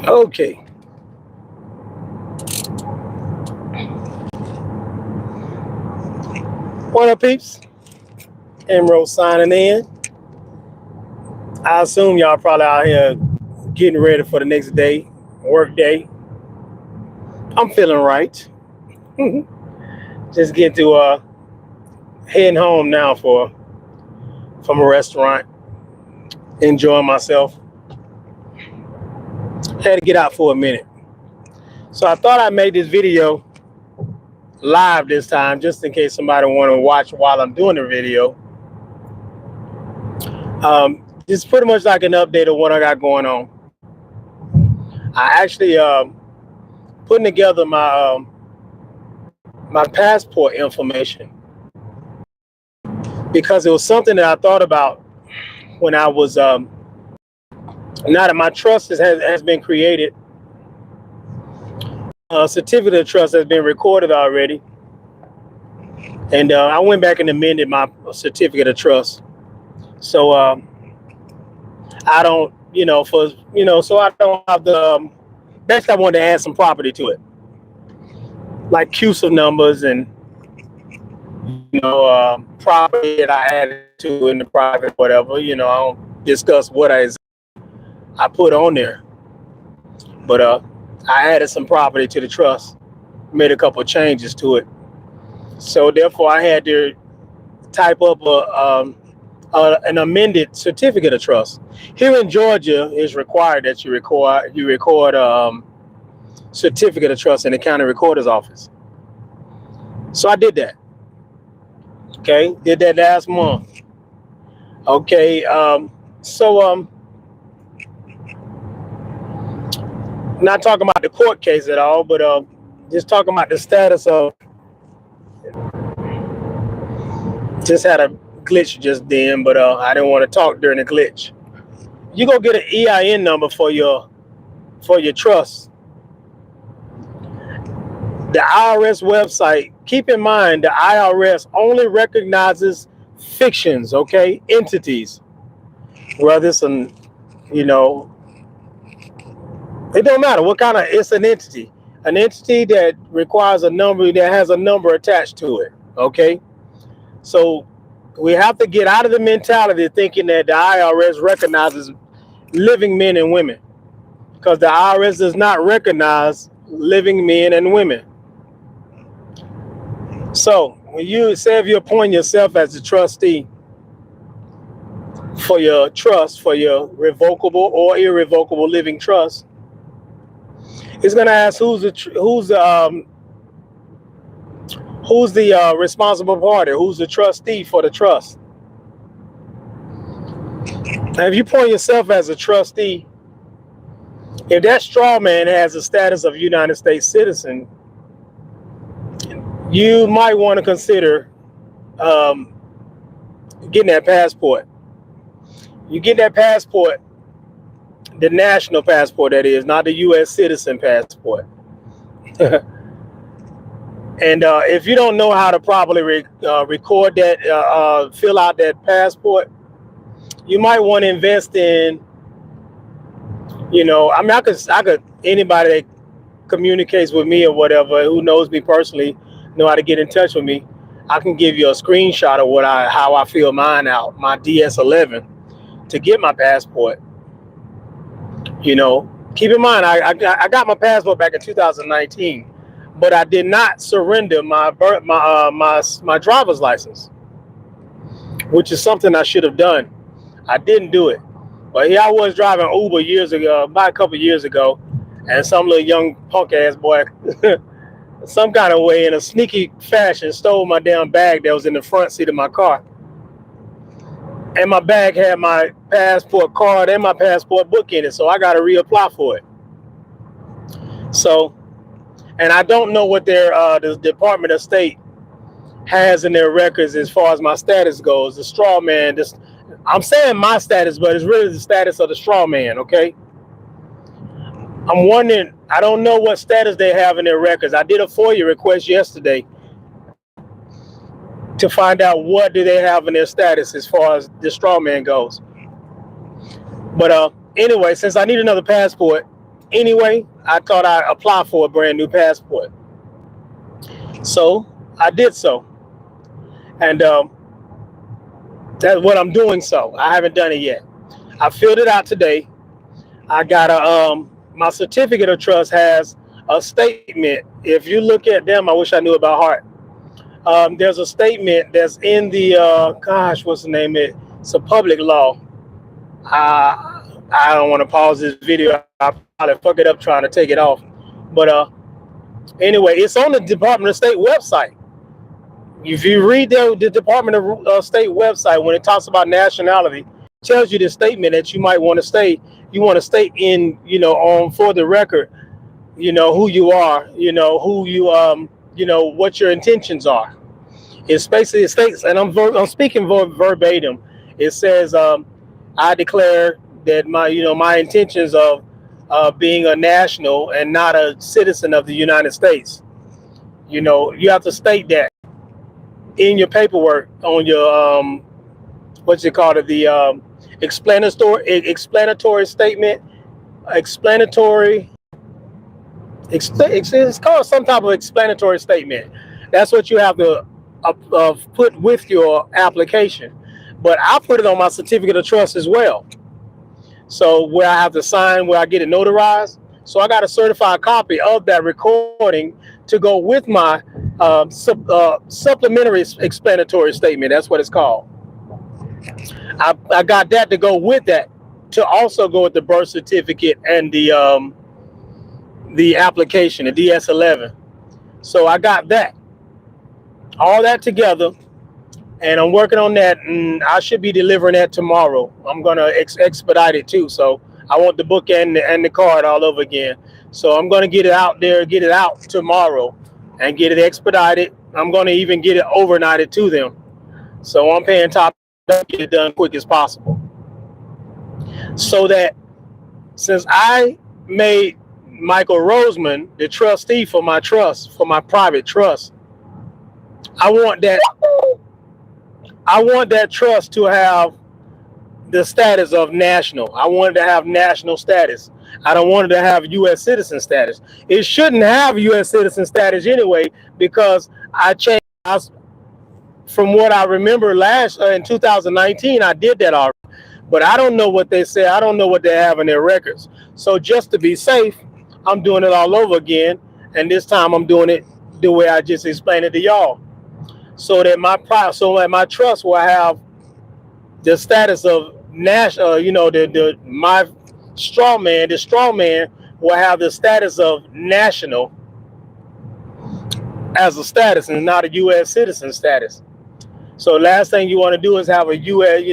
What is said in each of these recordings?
Okay. What up, peeps? EmRôs signing in. I assume y'all probably out here getting ready for the next day, work day. I'm feeling right. Just getting to heading home now from a restaurant, enjoying myself. Had to get out for a minute. So I thought I'd make this video live this time, just in case somebody want to watch while I'm doing the video. It's pretty much like an update of what I got going on. I actually putting together my passport information because it was something that I thought about when I was now that my trust has been created. A certificate of trust has been recorded already, and I went back and amended my certificate of trust. So I don't, so I don't have the. Basically, I wanted to add some property to it, like CUSA numbers and property that I added to in the private, whatever. I don't discuss what I put on there, but I added some property to the trust, made a couple of changes to it. So therefore, I had to type up an amended certificate of trust. Here in Georgia, it's required that you record certificate of trust in the county recorder's office. So I did that. Okay, did that last month. Okay, not talking about the court case at all, but just talking about the status of. Just had a glitch just then, but I didn't want to talk during the glitch. You go get an EIN number for your trust. The IRS website, keep in mind the IRS only recognizes fictions, okay, entities. Whether it's it don't matter what kind of, it's an entity that requires a number, that has a number attached to it, okay? So we have to get out of the mentality of thinking that the IRS recognizes living men and women, because the IRS does not recognize living men and women. So when you say, if you appoint yourself as a trustee for your trust, for your revocable or irrevocable living trust, it's going to ask who's the responsible party, who's the trustee for the trust. Now, if you appoint yourself as a trustee, if that straw man has the status of United States citizen, you might want to consider getting that passport. You get that passport, the national passport, that is, not the U.S. citizen passport. And if you don't know how to properly record that, fill out that passport, you might want to invest in, I could, anybody that communicates with me or whatever, who knows me personally, know how to get in touch with me. I can give you a screenshot of how I fill mine out, my DS11, to get my passport. Keep in mind, I got my passport back in 2019, but I did not surrender my driver's license, which is something I should have done. I didn't do it. But here I was driving Uber about a couple of years ago, and some little young punk ass boy, some kind of way, in a sneaky fashion, stole my damn bag that was in the front seat of my car. And my bag had my passport card and my passport book in it, so I got to reapply for it. So, and I don't know what the Department of State has in their records as far as my status goes. The straw man, I'm saying my status, but it's really the status of the straw man, okay? I'm wondering, I don't know what status they have in their records. I did a FOIA request yesterday to find out what do they have in their status as far as the straw man goes. But anyway, since I need another passport, Anyway, I thought I'd apply for a brand new passport. So I did so. And that's what I'm doing. So I haven't done it yet. I filled it out today. I got my certificate of trust has a statement. If you look at them, I wish I knew about heart. There's a statement that's in the gosh, what's the name of it? It's a public law. I don't want to pause this video. I probably fuck it up trying to take it off. But anyway, it's on the Department of State website. If you read the Department of State website, when it talks about nationality, it tells you the statement that you might want to state. You want to state in, on for the record, who you are, who you, what your intentions are. It's basically, it states, and I'm speaking verbatim. It says, I declare that my intentions of being a national and not a citizen of the United States. You have to state that in your paperwork on your what's it called, the explanatory statement, it's called some type of explanatory statement. That's what you have to put with your application. But I put it on my certificate of trust as well. So where I have to sign, where I get it notarized. So I got a certified copy of that recording to go with my supplementary explanatory statement. That's what it's called. I got that to go with that, to also go with the birth certificate and the application, the DS-11. So I got that, all that together, and I'm working on that, and I should be delivering that tomorrow. I'm gonna expedite it too, so I want the book and the card all over again. So I'm gonna get it out there, get it out tomorrow, and get it expedited. I'm gonna even get it overnighted to them. So I'm paying top to get it done quick as possible. So that since I made Michael Roseman the trustee for my trust, for my private trust, I want that trust to have the status of national. I want it to have national status. I don't want it to have U.S. citizen status. It shouldn't have U.S. citizen status anyway, because I changed. From what I remember in 2019, I did that already. But I don't know what they say. I don't know what they have in their records. So just to be safe, I'm doing it all over again. And this time I'm doing it the way I just explained it to y'all. So that my trust will have the status of national, my straw man, the straw man will have the status of national as a status and not a U.S. citizen status. So last thing you want to do is have a U.S.,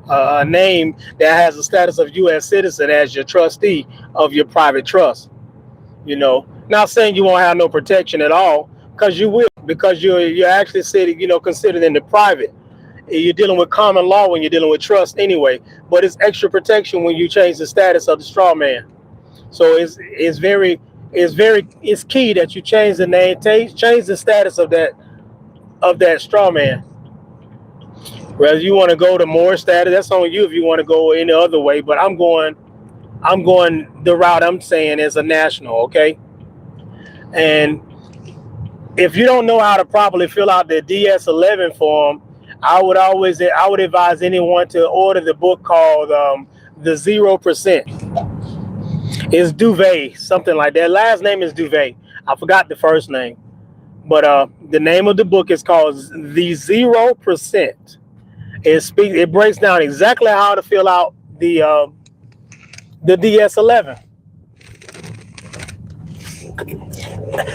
a name that has the status of U.S. citizen as your trustee of your private trust. Not saying you won't have no protection at all, because you will, because you're actually sitting, considered in the private. You're dealing with common law when you're dealing with trust anyway, but it's extra protection when you change the status of the straw man. So it's key that you change the name, change the status of that straw man. Whether you want to go to more status, that's on you if you want to go any other way. But I'm going the route I'm saying is a national, okay? And if you don't know how to properly fill out the DS-11 form, I would advise anyone to order the book called The 0%. It's Duvet, something like that. Last name is Duvet. I forgot the first name. But the name of the book is called The 0%. It breaks down exactly how to fill out the DS-11.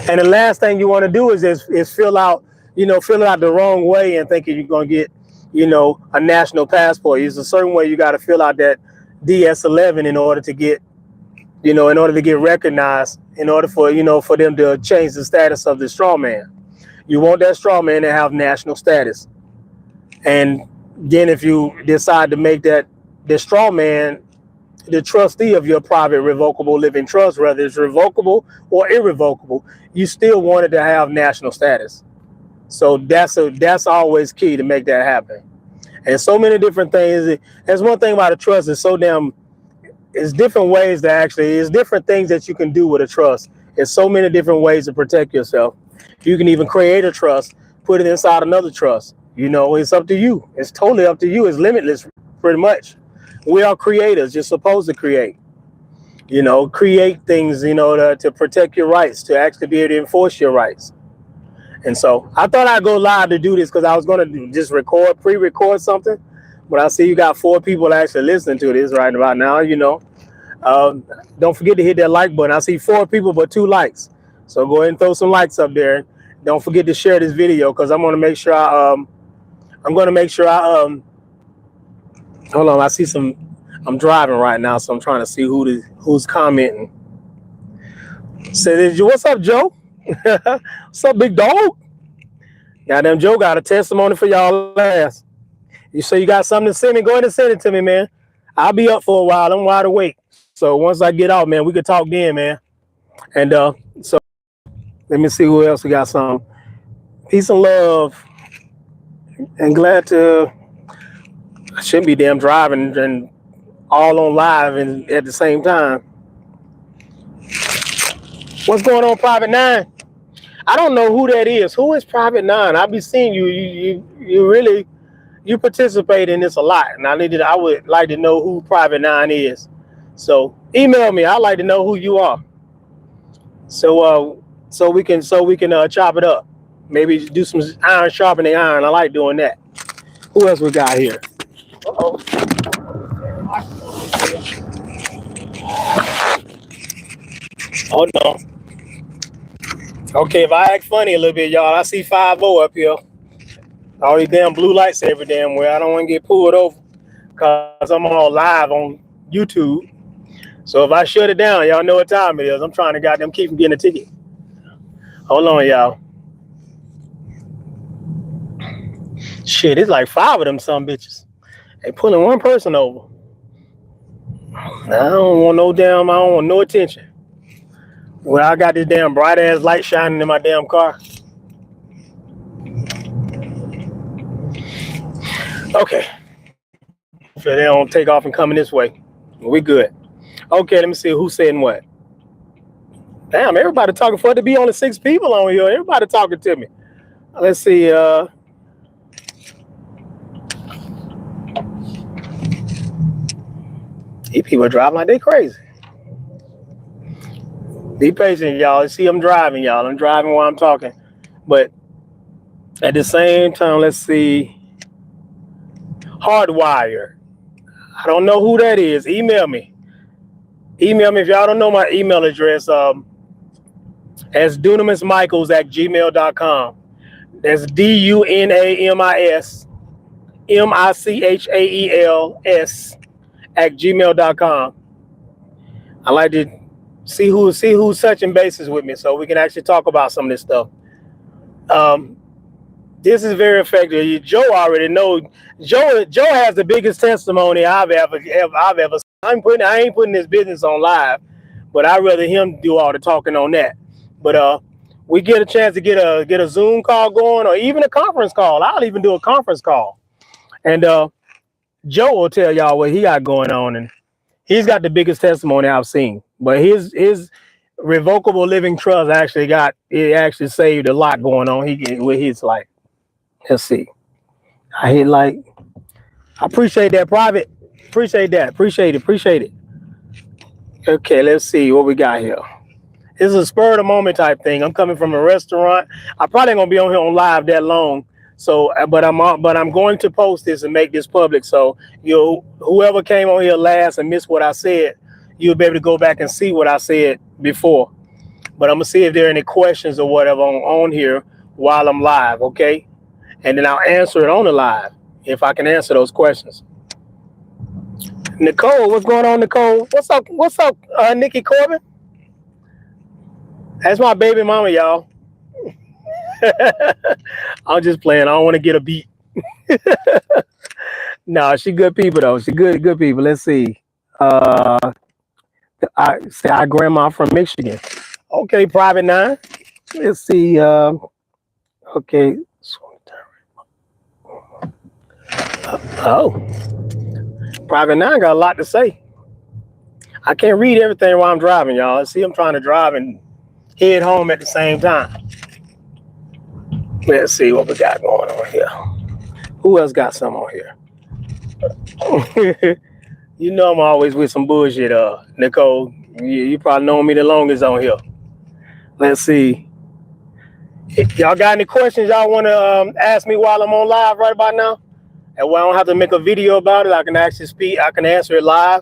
And the last thing you want to do is fill out the wrong way and thinking you're going to get, a national passport. It's a certain way you got to fill out that DS-11 in order to get, in order to get recognized, in order for them to change the status of the straw man. You want that straw man to have national status. And then if you decide to make the straw man the trustee of your private revocable living trust, whether it's revocable or irrevocable, you still want it to have national status. So that's always key to make that happen. And so many different things. There's one thing about a trust, it's it's different ways to actually, it's different things that you can do with a trust. There's so many different ways to protect yourself. You can even create a trust, put it inside another trust. You know, it's up to you. It's totally up to you. It's limitless, pretty much. We are creators. You're supposed to create. You know, create things, you know, to protect your rights, to actually be able to enforce your rights. And so I thought I'd go live to do this because I was going to just pre-record something. But I see you got 4 people actually listening to this right about now, you know. Don't forget to hit that like button. I see 4 people, but 2 likes. So go ahead and throw some likes up there. Don't forget to share this video because I'm going to make sure hold on. I see I'm driving right now, so I'm trying to see who's commenting. Say, what's up, Joe? What's up, big dog? Goddamn, Joe got a testimony for y'all ass. You say you got something to send me? Go ahead and send it to me, man. I'll be up for a while. I'm wide awake. So once I get out, man, we could talk then, man. And so let me see who else we got some. Peace and love. And glad to, I shouldn't be damn driving and all on live and at the same time. What's going on, Private 9? I don't know who that is. Who is Private 9? I'll be seeing you. You really, you participate in this a lot. And I would like to know who Private 9 is. So email me. I'd like to know who you are. So we can chop it up. Maybe do some iron sharpening iron. I like doing that. Who else we got here? Uh-oh. Oh no. Okay, if I act funny a little bit, y'all, I see 5-0 up here. All these damn blue lights every damn way. I don't want to get pulled over because I'm all live on YouTube. So if I shut it down, y'all know what time it is. I'm trying to goddamn keep from getting a ticket. Hold on, y'all. Shit, it's like 5 of them some bitches. They pulling one person over. I don't want no attention. Well, I got this damn bright ass light shining in my damn car. Okay. So they don't take off and coming this way. We good. Okay, let me see who's saying what. Damn, everybody talking for it to be only 6 people on here. Everybody talking to me. Let's see. These people are driving like they crazy. Be patient, y'all. See, I'm driving, y'all. I'm driving while I'm talking. But at the same time, let's see. Hardwire. I don't know who that is. Email me. Email me if y'all don't know my email address. As dunamismichaels@gmail.com. That's DUNAMISCHAELS@gmail.com. I like to see who's touching bases with me so we can actually talk about some of this stuff. This is very effective. Joe already know. Joe has the biggest testimony I've ever seen. I ain't putting this business on live, but I'd rather him do all the talking on that. But we get a chance to get a Zoom call going or even a conference call. I'll even do a conference call. And Joe will tell y'all what he got going on, and he's got the biggest testimony I've seen. But his revocable living trust actually saved a lot going on. With his like, let's see. I hit like. I appreciate that, Private. Appreciate that. Appreciate it. Okay, let's see what we got here. This is a spur of the moment type thing. I'm coming from a restaurant. I probably ain't gonna be on here on live that long. So, but I'm going to post this and make this public. So whoever came on here last and missed what I said, you'll be able to go back and see what I said before. But I'm gonna see if there are any questions or whatever on here while I'm live, okay? And then I'll answer it on the live if I can answer those questions. Nicole, what's going on, Nicole? What's up, Nikki Corbin? That's my baby mama, y'all. I'm just playing. I don't want to get a beat. No, she good people though. She good people. Let's see. I say our grandma from Michigan. Okay, Private 9. Let's see. Okay. Oh, Private 9 got a lot to say. I can't read everything while I'm driving, y'all. See, I'm trying to drive and head home at the same time. Let's see what we got going on here. Who else got some on here? You know I'm always with some bullshit, Nicole. You probably know me the longest on here. Let's see. If y'all got any questions y'all want to ask me while I'm on live right about now? And when I don't have to make a video about it, I can actually speak. I can answer it live.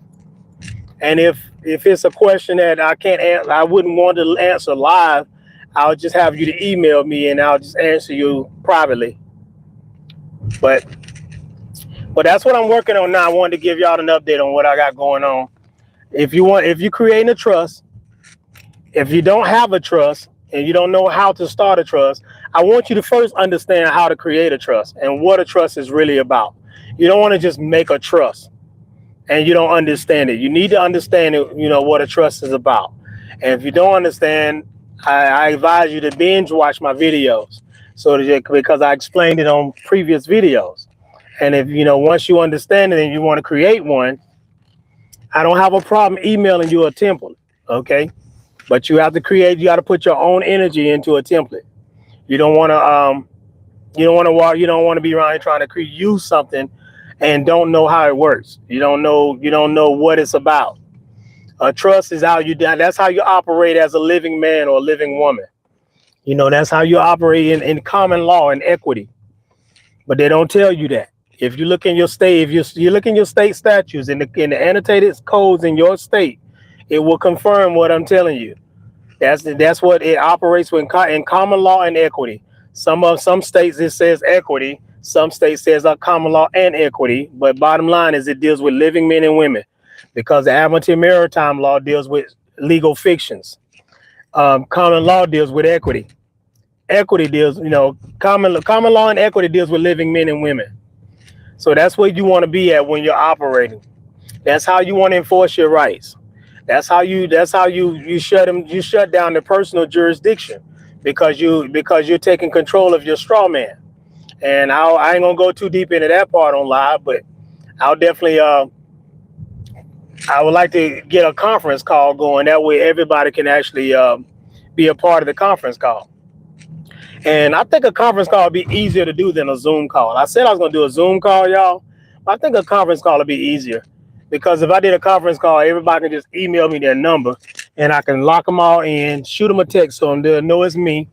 And if it's a question that I can't answer, I wouldn't want to answer live, I'll just have you to email me and I'll just answer you privately. But that's what I'm working on now. I wanted to give y'all an update on what I got going on. If you're creating a trust, if you don't have a trust and you don't know how to start a trust, I want you to first understand how to create a trust and what a trust is really about. You don't want to just make a trust and you don't understand it. You need to understand it, what a trust is about. And if you don't understand, I advise you to binge watch my videos because I explained it on previous videos. And if once you understand it and you want to create one, I don't have a problem emailing you a template, okay? But you have to you got to put your own energy into a template. You don't want to be around here trying to use something and don't know how it works. You don't know what it's about. A trust is that's how you operate as a living man or a living woman. That's how you operate in common law and equity. But they don't tell you that. If you look in your state, if you look in your state statutes in the annotated codes in your state, it will confirm what I'm telling you. That's what it operates with in common law and equity. Some states it says equity, some states says common law and equity. But bottom line is it deals with living men and women, because the Admiralty Maritime Law deals with legal fictions. Common law deals with equity. Equity deals, common law and equity deals with living men and women. So that's where you want to be at when you're operating. That's how you want to enforce your rights. That's how you shut down the personal jurisdiction, because you're taking control of your straw man. And I ain't gonna go too deep into that part on live, but I'll definitely I would like to get a conference call going. That way everybody can actually be a part of the conference call. And I think a conference call would be easier to do than a Zoom call. I said I was going to do a Zoom call, y'all. But I think a conference call would be easier, because if I did a conference call, everybody can just email me their number and I can lock them all in, shoot them a text so they'll know it's me.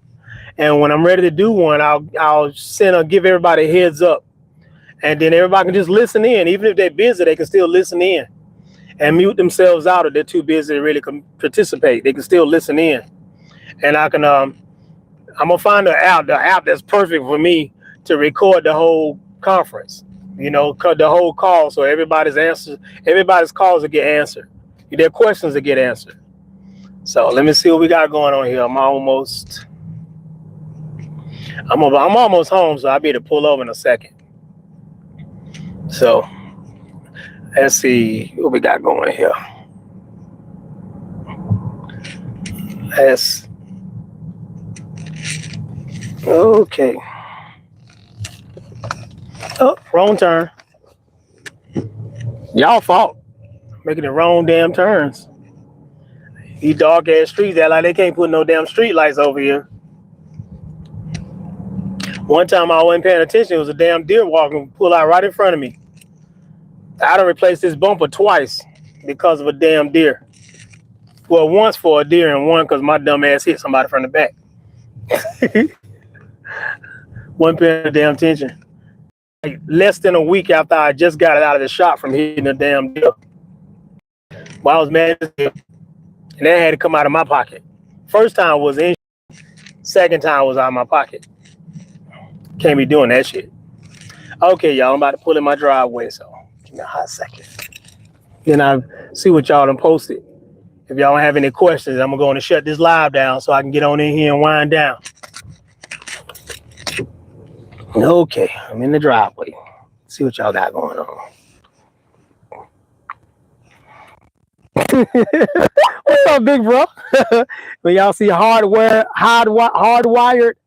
And when I'm ready to do one, I'll give everybody a heads up. And then everybody can just listen in. Even if they're busy, they can still listen in and mute themselves out if they're too busy to really participate. They can still listen in. And I'm gonna find the app that's perfect for me to record the whole conference, the whole call, so everybody's calls will get answered, their questions will get answered. So let me see what we got going on here. I'm almost home, so I'll be able to pull over in a second. So let's see what we got going here. Okay. Oh, wrong turn. Y'all fault. Making the wrong damn turns. These dark ass streets, that like they can't put no damn street lights over here. One time I wasn't paying attention, it was a damn deer walking, pull out right in front of me. I done replaced this bumper twice because of a damn deer. Well, once for a deer and one because my dumb ass hit somebody from the back. Wasn't paying damn attention. Like less than a week after I just got it out of the shop from hitting a damn deer. Well, I was mad, and that had to come out of my pocket. First time was in, second time was out of my pocket. Can't be doing that shit. Okay, y'all, I'm about to pull in my driveway, so give me a hot second. Then I'll see what y'all done posted. If y'all don't have any questions, I'm going to shut this live down so I can get on in here and wind down. Okay, I'm in the driveway. See what y'all got going on. What's up, big bro? When y'all see hardwired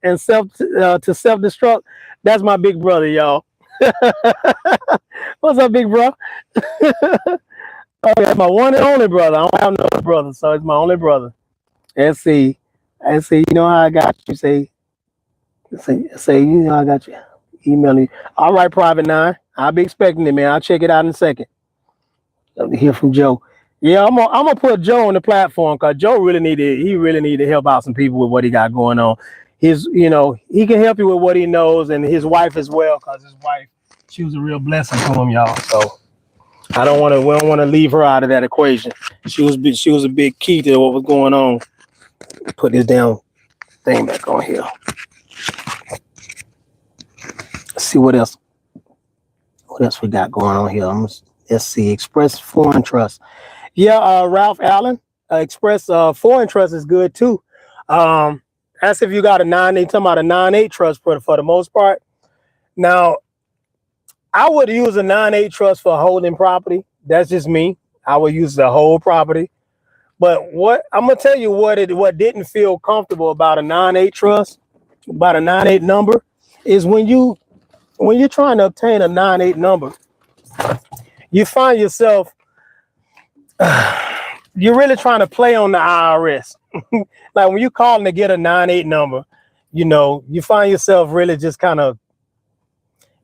and self-destruct, that's my big brother, y'all. What's up, big bro? Okay, my one and only brother. I don't have no other brother, so it's my only brother. Let's see. Let's see. You know how I got you? Say. You know how I got you. Email me. All right, Private Nine. I'll be expecting it, man. I'll check it out in a second. Let me hear from Joe. Yeah, I'm gonna put Joe on the platform because Joe really need to help out some people with what he got going on. He can help you with what he knows, and his wife as well, because his wife, she was a real blessing to him, y'all. So we don't want to leave her out of that equation. She was a big key to what was going on. Put this down thing back on here. Let's see what else we got going on here. Let's see. Express Foreign Trust. Yeah, Ralph Allen. Express Foreign Trust is good too. That's if you got a 9-8, talking about a 9-8 trust for the most part. Now, I would use a 9-8 trust for holding property. That's just me. I would use the whole property. But what I'm gonna tell you what didn't feel comfortable about a 9-8 trust, about a 9-8 number, is when you're trying to obtain a 9-8 number, you find yourself you're really trying to play on the IRS. Like when you're calling to get a 9-8 number, you find yourself really just kind of,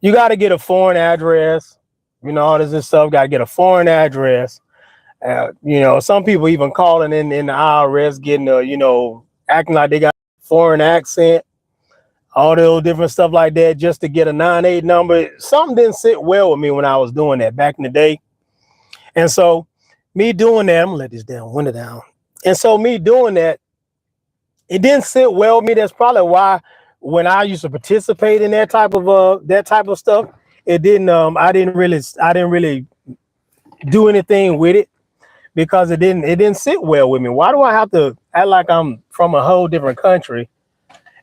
you got to get a foreign address, all this stuff, got to get a foreign address. Some people even calling in the IRS, getting acting like they got a foreign accent, all those different stuff like that, just to get a 9-8 number. Something didn't sit well with me when I was doing that back in the day. And so me doing that, I'm gonna let this damn window down. And so me doing that, it didn't sit well with me. That's probably why when I used to participate in that type of stuff, it didn't I didn't really do anything with it, because it didn't sit well with me. Why do I have to act like I'm from a whole different country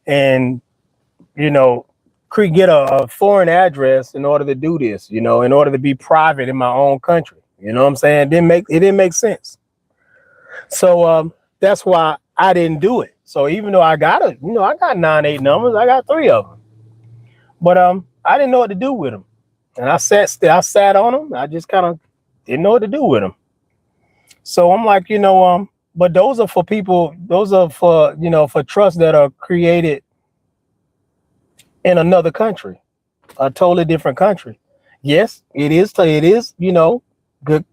and get a foreign address in order to do this, in order to be private in my own country? You know what I'm saying? It didn't make sense. So that's why I didn't do it. So even though I got 9-8 numbers, I got 3 of them, but I didn't know what to do with them, and I sat on them. I just kind of didn't know what to do with them. So I'm like, but those are for people. Those are for for trusts that are created in another country, a totally different country. Yes, it is. Good.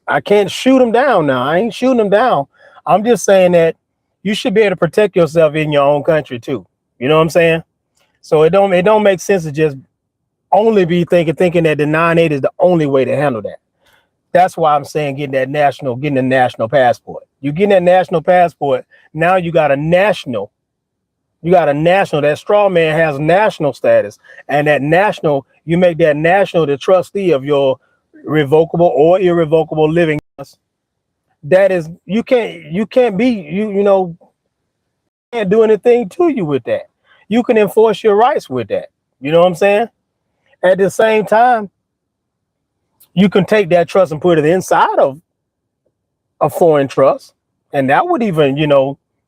I can't shoot them down now. I ain't shooting them down. I'm just saying that you should be able to protect yourself in your own country too. You know what I'm saying? So it don't make sense to just only be thinking that the 9-8 is the only way to handle that. That's why I'm saying getting the national passport. You getting that national passport, now you got a national. That straw man has national status, and that national, you make that national the trustee of your revocable or irrevocable living. That is, you can't do anything to you with that. You can enforce your rights with that. You know what I'm saying? At the same time, you can take that trust and put it inside of a foreign trust, and that would even,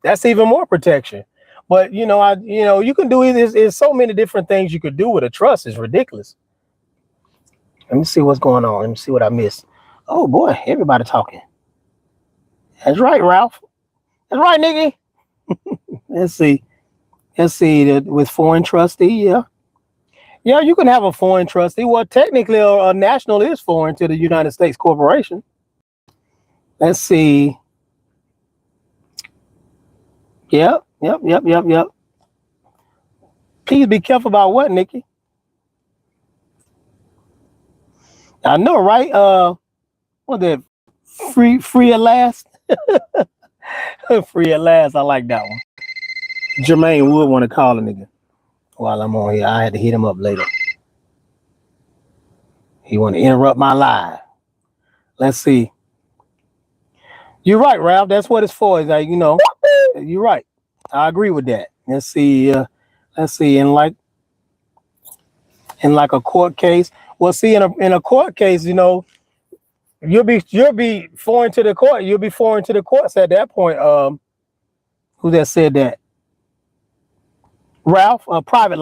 that's even more protection. But you can do it. There's so many different things you could do with a trust. It's ridiculous. Let me see what's going on. Let me see what I missed. Oh boy, everybody talking. That's right, Ralph. That's right, Nikki. Let's see. With foreign trustee, yeah, you can have a foreign trustee. Well, technically, a national is foreign to the United States corporation. Let's see. Yep. Please be careful about what, Nikki? I know, right? What that? Free at last. Free at last. I like that one. Jermaine would want to call a nigga while I'm on here. I had to hit him up later. He want to interrupt my live. Let's see. You're right, Ralph. That's what it's for. It's like, you're right. I agree with that. Let's see. In like a court case. Well, see, in a court case, you'll be foreign to the court. You'll be foreign to the courts at that point. Who that said that? Ralph, private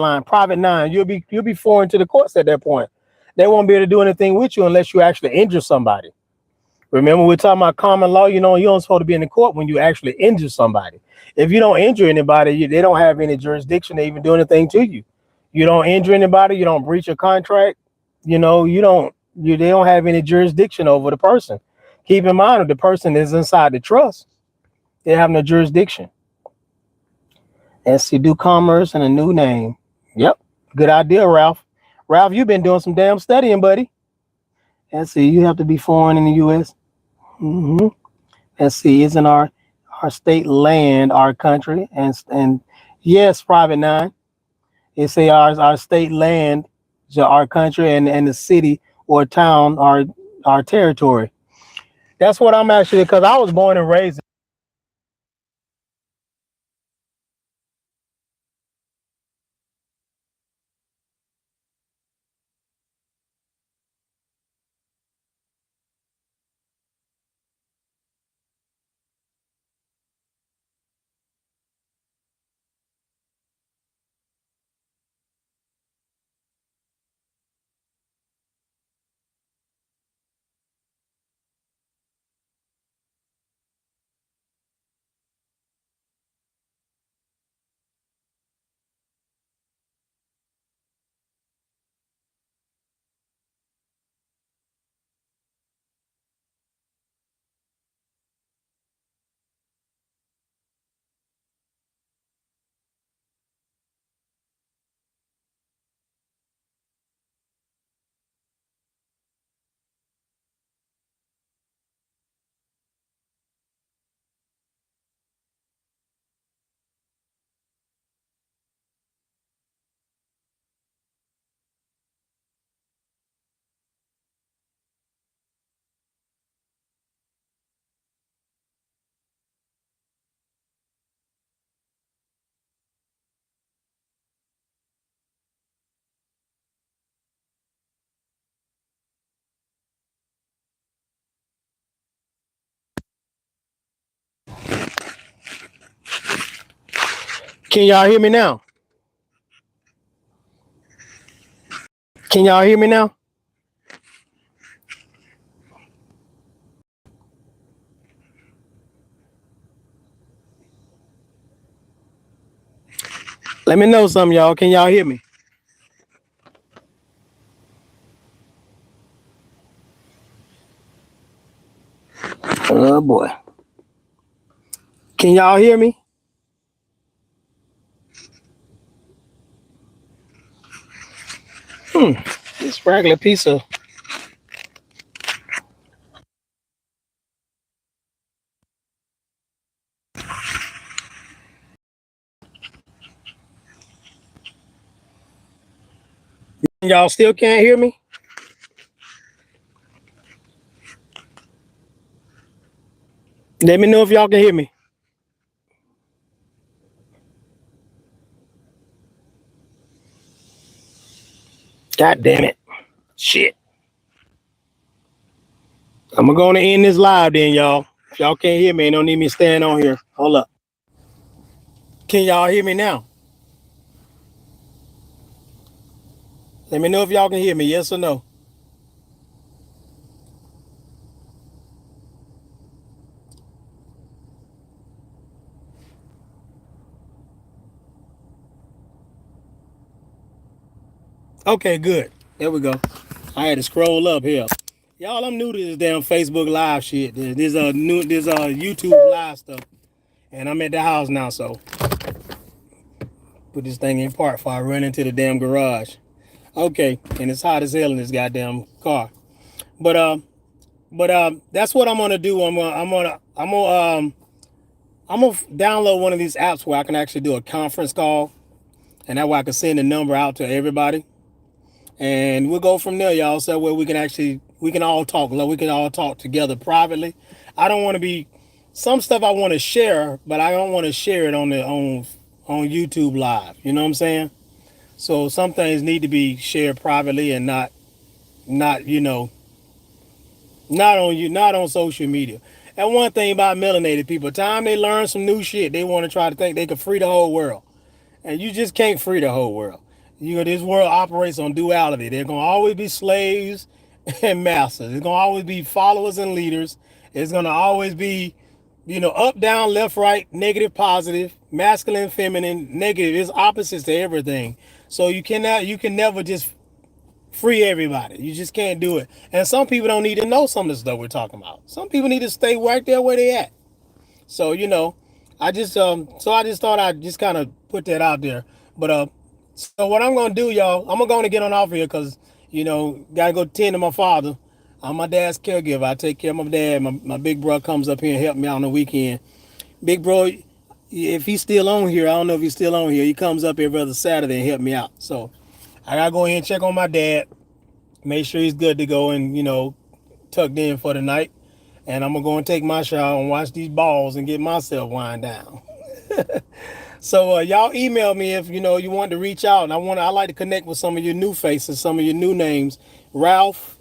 nine. You'll be foreign to the courts at that point. They won't be able to do anything with you unless you actually injure somebody. Remember, we're talking about common law. You know, you don't supposed to be in the court when you actually injure somebody. If you don't injure anybody, they don't have any jurisdiction to even do anything to you. You don't injure anybody. You don't breach a contract. You know, you don't. They don't have any jurisdiction over the person. Keep in mind, if the person is inside the trust, they have no jurisdiction. And see, do commerce and a new name. Yep, good idea, Ralph. Ralph, you've been doing some damn studying, buddy. And see, you have to be foreign in the U.S. Mm-hmm. And see, isn't our state land our country? And yes, Private Nine. It say our state land is our country, and the city or town our territory. That's what I'm actually, because I was born and raised. Can y'all hear me now? Can y'all hear me now? Let me know some, y'all. Can y'all hear me? Oh boy. Can y'all hear me? This regular piece of y'all still can't hear me? Let me know if y'all can hear me. God damn it. Shit. I'm gonna end this live then, y'all. If y'all can't hear me, don't need me staying on here. Hold up. Can y'all hear me now? Let me know if y'all can hear me, yes or no. Okay, good. There we go. I had to scroll up here. Y'all, I'm new to this damn Facebook Live shit. There's YouTube Live stuff. And I'm at the house now, so put this thing in park before I run into the damn garage. Okay, and it's hot as hell in this goddamn car. But that's what I'm gonna do. I'm gonna download one of these apps where I can actually do a conference call, and that way I can send the number out to everybody, and we'll go from there, y'all. So where we can all talk, like we can all talk together privately. I don't want to be some stuff I want to share, but I don't want to share it on YouTube Live. You know what I'm saying? So some things need to be shared privately and not not on social media. And one thing about melanated people, time they learn some new shit, they want to try to think they can free the whole world. And you just can't free the whole world. This world operates on duality. There's gonna always be slaves and masters. There's gonna always be followers and leaders, It's gonna always be, up, down, left, right, negative, positive, masculine, feminine, negative. It's opposites to everything. So you can never just free everybody. You just can't do it. And some people don't need to know some of the stuff we're talking about. Some people need to stay right there where they at. So so I just thought I'd just kind of put that out there. But so what I'm gonna do, y'all, I'm gonna get on off here because gotta go tend to my father. I'm my dad's caregiver. I take care of my dad. My big bro comes up here and help me out on the weekend. Big bro, if he's still on here, I don't know if he's still on here. He comes up every other Saturday and help me out. So I gotta go ahead and check on my dad, make sure he's good to go and tucked in for the night. And I'm gonna go and take my shower and watch these balls and get myself wind down. So y'all email me if you want to reach out, and I like to connect with some of your new faces, some of your new names. Ralph,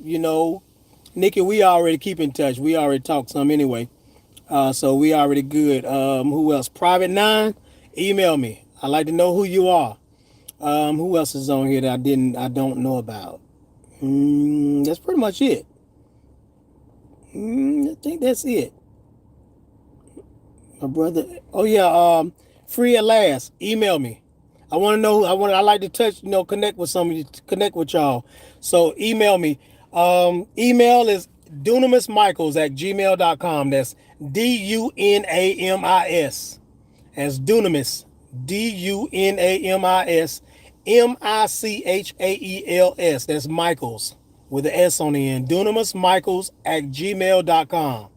Nikki, we already keep in touch. We already talked some anyway. So we already good. Who else? Private 9, email me. I like to know who you are. Who else is on here that I don't know about? That's pretty much it. I think that's it. My brother. Oh yeah. Free at last. Email me. I want to know. I like to touch. Connect with some of you. Connect with y'all. So email me. Email is dunamismichaels@gmail.com. That's DUNAMIS. That's Dunamis. DUNAMIS MICHAELS. That's Michaels with the S on the end. DunamisMichaels@gmail.com.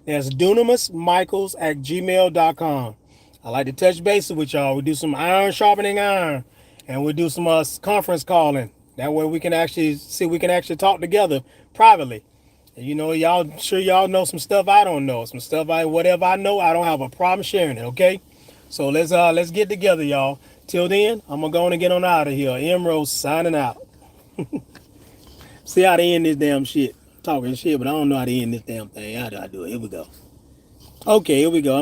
That's DunamisMichaels@gmail.com. I like to touch bases with y'all. We do some iron sharpening iron, and we do some conference calling. That way we can actually talk together privately. And y'all know some stuff I don't know. Some stuff whatever I know, I don't have a problem sharing it. Okay, so let's get together, y'all. Till then, I'm gonna go on and get on out of here. EmRôs signing out. See how to end this damn shit. I'm talking shit, but I don't know how to end this damn thing. How do I do it? Here we go. Okay, here we go.